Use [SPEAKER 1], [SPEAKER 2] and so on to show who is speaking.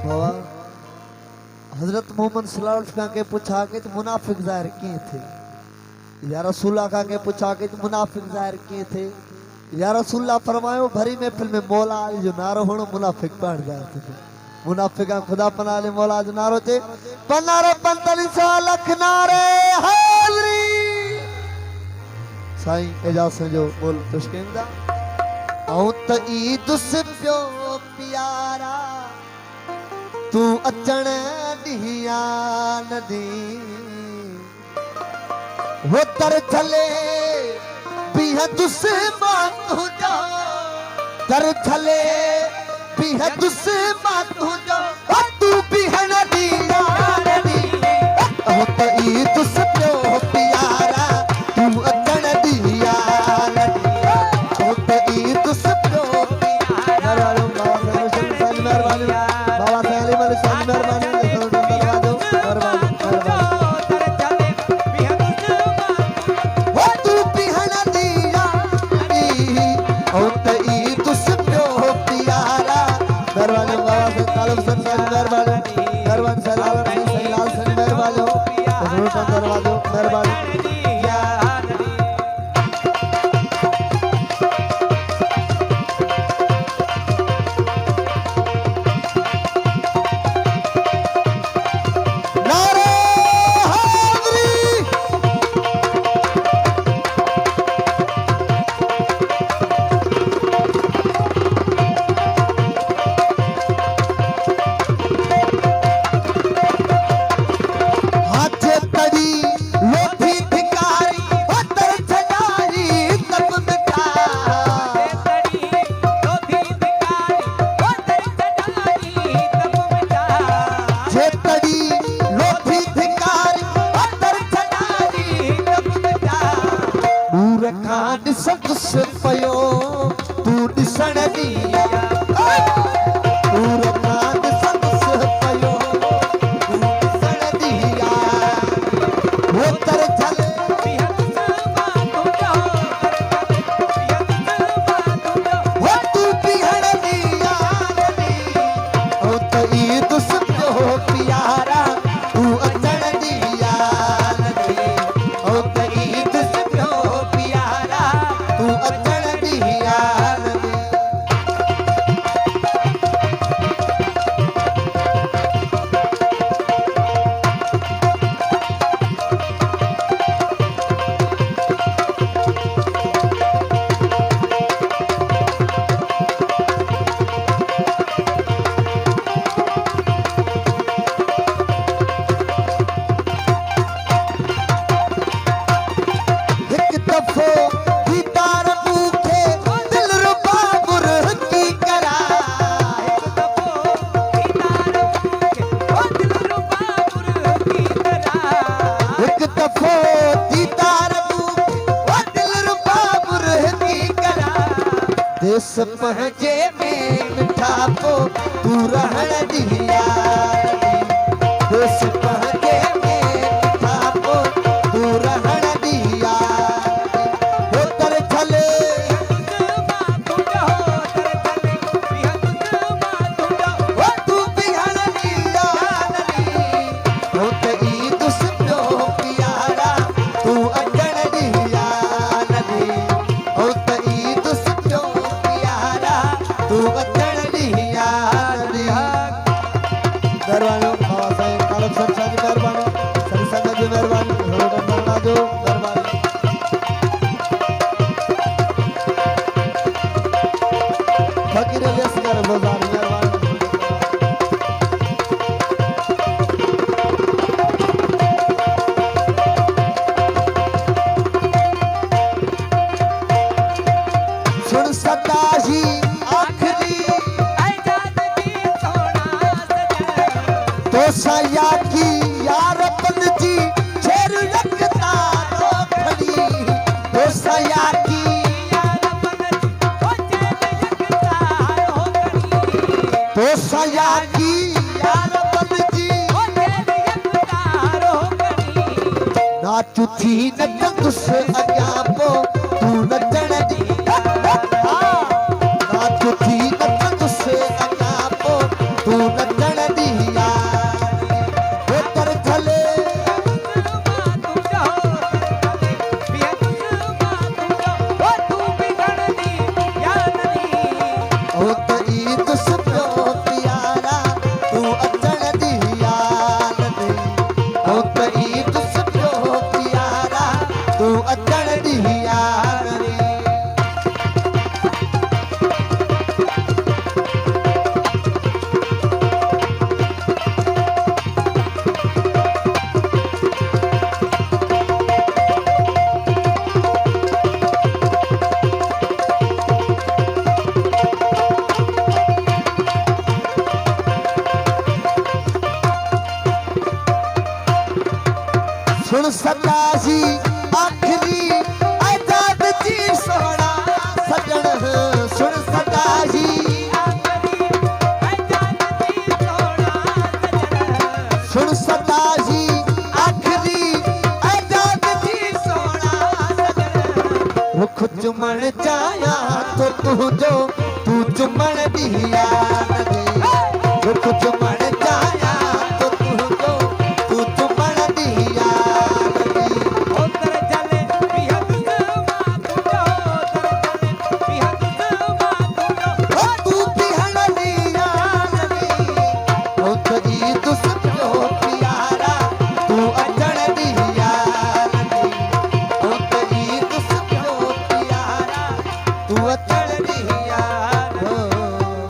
[SPEAKER 1] बाबा हजरत मोहम्मद सल्लल्लाहु अलैहि वसल्लम के पूछा के तो मुनाफिक जाहिर किए थे, या रसूलुल्लाह का के पूछा के तो मुनाफिक जाहिर किए थे। या रसूलुल्लाह फरमायो भरी महफिल में मौला जो नारो होनो मुनाफिक पढ़ जाते थे। मुनाफिका खुदा पना ले मौला जो नारो थे पनारे 45 लाख नारे हाजरी साईं एजाज से जो बोल तुष्किंदा औ त ईद से प्यो प्यारा तू अचण दिया नदी वो तर चले बिह तुसे मातू जा तर चले बिह तुसे मातू जा तू बिह दिया नदी वो त ईद से प्यो प्यारा तू अचण दिया नदी वो त ईद से प्यो प्यारा देश पहुंचे में मिठा को तू रहन दिया देश पहुंचे में मिठा को तू रहन दिया हो तर चले हो तू बिहन दिया हो ते ईद सुनो प्यारा तू अगण दिया नदी हो ते ईद सुनो तू अचण दिया दरबानो बाबा साहेब कालक सरसा की मेहरबानी सरी संगत की मेहरबानी धर्मा जो दरबार फकीर लेसकर बाजार मेहरबानी सुन सताजी साया की यार जी शेर रखता तो खड़ी तो साया की यार तो साया की यार जी नाचू थी नचन से अग्या पो तू नचण दी नाचू थी नचन से अग्या पो तू नचण दी सुन सदा जी आखिरी आजाद जी सोना सजन सुन सदा जी सुन सदा जी आखिरी आजाद जी सोना रुख चुमन जाया तो तू जो तू चुमन दी याद दे रुख चुमन